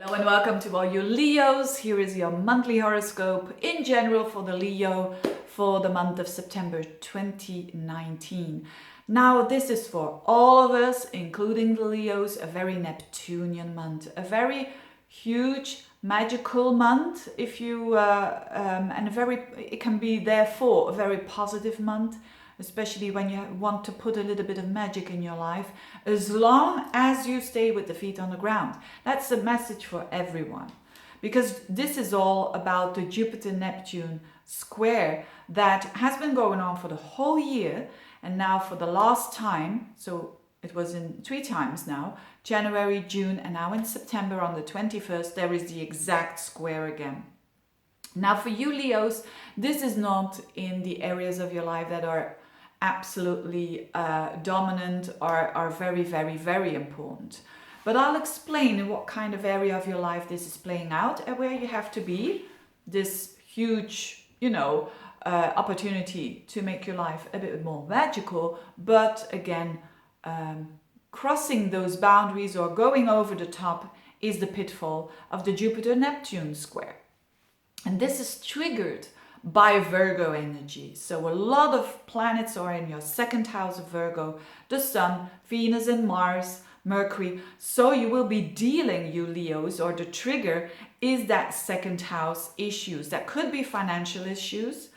Hello and welcome to all you Leos. Here is your monthly horoscope in general for the Leo for the month of September 2019. Now this is for all of us, including the Leos, a very Neptunian month, a very huge magical month if you it can be therefore a very positive month, especially when you want to put a little bit of magic in your life, as long as you stay with the feet on the ground. That's a message for everyone, because this is all about the Jupiter-Neptune square that has been going on for the whole year, and now for the last time, so it was in 3 times now, January, June, and now in September on the 21st, there is the exact square again. Now for you Leos, this is not in the areas of your life that are absolutely dominant or are very, very, very important. But I'll explain in what kind of area of your life this is playing out and where you have to be. This huge, opportunity to make your life a bit more magical, but again, crossing those boundaries or going over the top is the pitfall of the Jupiter-Neptune square. And this is triggered by Virgo energy. So a lot of planets are in your second house of Virgo, the Sun, Venus and Mars, Mercury. So you will be dealing, you Leos, or the trigger is that second house issues. That could be financial issues,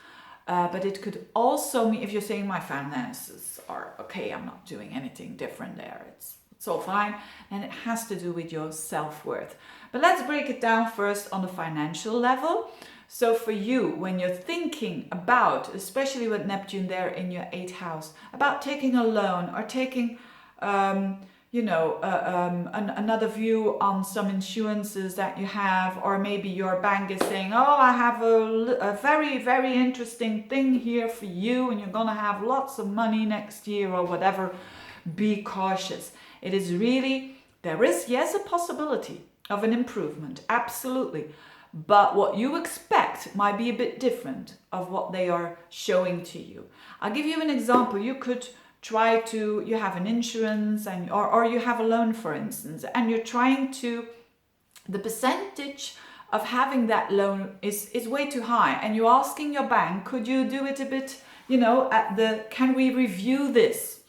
but it could also mean, if you're saying my finances are okay, I'm not doing anything different there, it's all fine, and it has to do with your self-worth. But let's break it down first on the financial level. So for you, when you're thinking about, especially with Neptune there in your 8th house, about taking a loan or taking, another view on some insurances that you have, or maybe your bank is saying, oh, I have a very, very interesting thing here for you and you're going to have lots of money next year or whatever, be cautious. It is really, there is, yes, a possibility of an improvement, absolutely. But what you expect might be a bit different of what they are showing to you. I'll give you an example. You could try to, you have an insurance and or you have a loan, for instance, and you're trying to, the percentage of having that loan is way too high, and you're asking your bank, could you do it a bit, can we review this,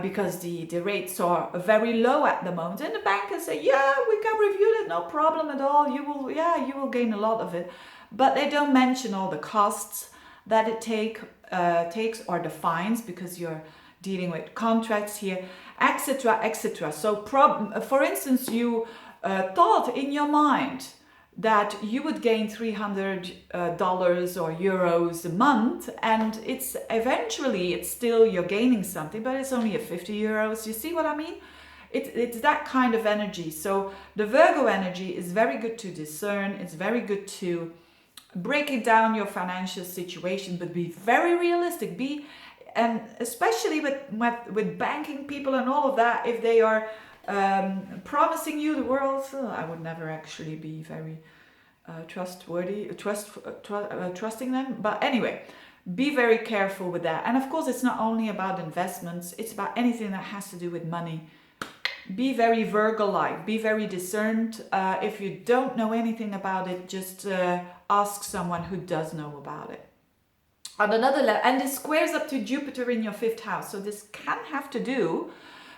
because the rates are very low at the moment, and the bank can say, yeah, we can review it, no problem at all, you will gain a lot of it. But they don't mention all the costs that it takes, or the fines, because you're dealing with contracts here, etc., etc. So for instance, you thought in your mind that you would gain $300 or euros a month, and it's still you're gaining something, but it's only at 50 euros. You see what I mean? It's that kind of energy. So the Virgo energy is very good to discern. It's very good to break it down, your financial situation, but be very realistic. And especially with banking people and all of that, if they are promising you the world, I would never actually be very trusting them. But anyway, be very careful with that. And of course, it's not only about investments, it's about anything that has to do with money. Be very Virgo-like, be very discerned. If you don't know anything about it, just ask someone who does know about it. On another level, and this squares up to Jupiter in your 5th house. So this can have to do,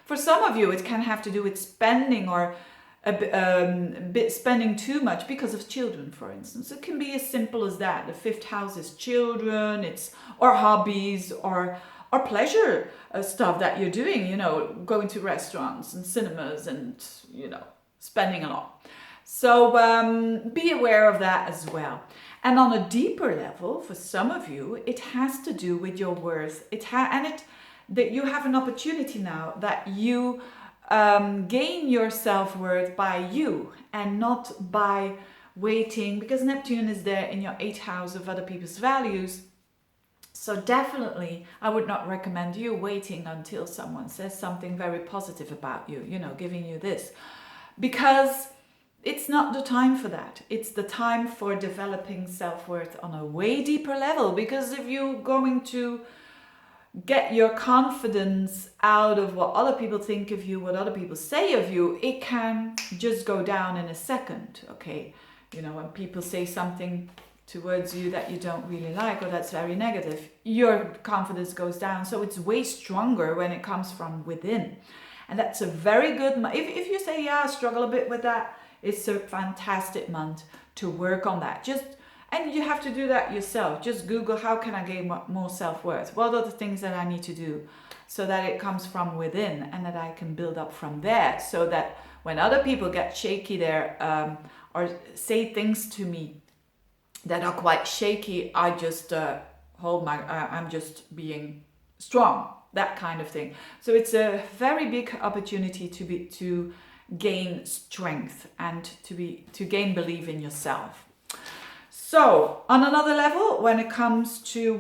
for some of you, it can have to do with spending or spending too much because of children, for instance. It can be as simple as that. The 5th house is children, or hobbies, or pleasure stuff that you're doing, going to restaurants and cinemas and, spending a lot. So be aware of that as well. And on a deeper level, for some of you, it has to do with your worth. That you have an opportunity now that you gain your self-worth by you and not by waiting, because Neptune is there in your 8th house of other people's values. So definitely, I would not recommend you waiting until someone says something very positive about you, giving you this, because it's not the time for that. It's the time for developing self-worth on a way deeper level, because if you're going to get your confidence out of what other people think of you, what other people say of you, it can just go down in a second, okay? You know, when people say something towards you that you don't really like or that's very negative, your confidence goes down. So it's way stronger when it comes from within. And that's a very good month. If you say, yeah, I struggle a bit with that, it's a fantastic month to work on that. And you have to do that yourself. Just Google, how can I gain more self-worth? What are the things that I need to do so that it comes from within and that I can build up from there, so that when other people get shaky there or say things to me that are quite shaky, I just I'm just being strong, that kind of thing. So it's a very big opportunity to gain strength and to gain belief in yourself. So on another level, when it comes to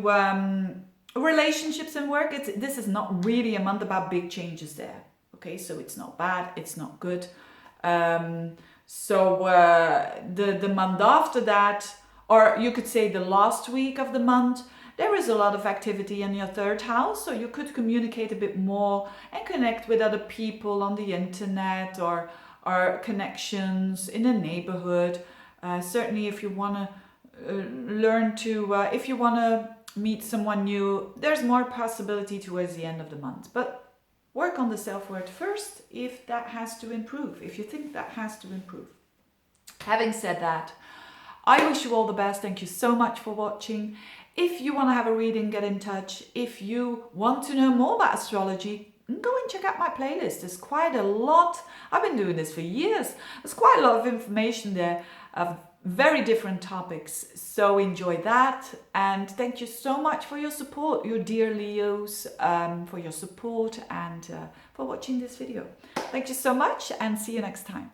relationships and work, this is not really a month about big changes there. Okay, so it's not bad, it's not good. So the month after that, or you could say the last week of the month, there is a lot of activity in your third house. So you could communicate a bit more and connect with other people on the internet or connections in the neighborhood. Certainly if you want to if you want to meet someone new, there's more possibility towards the end of the month. But work on the self-worth first if that has to improve, if you think that has to improve. Having said that, I wish you all the best. Thank you so much for watching. If you want to have a reading, get in touch. If you want to know more about astrology, go and check out my playlist. There's quite a lot. I've been doing this for years. There's quite a lot of information there of very different topics. So enjoy that. And thank you so much for your support, your dear Leos, for your support and for watching this video. Thank you so much and see you next time.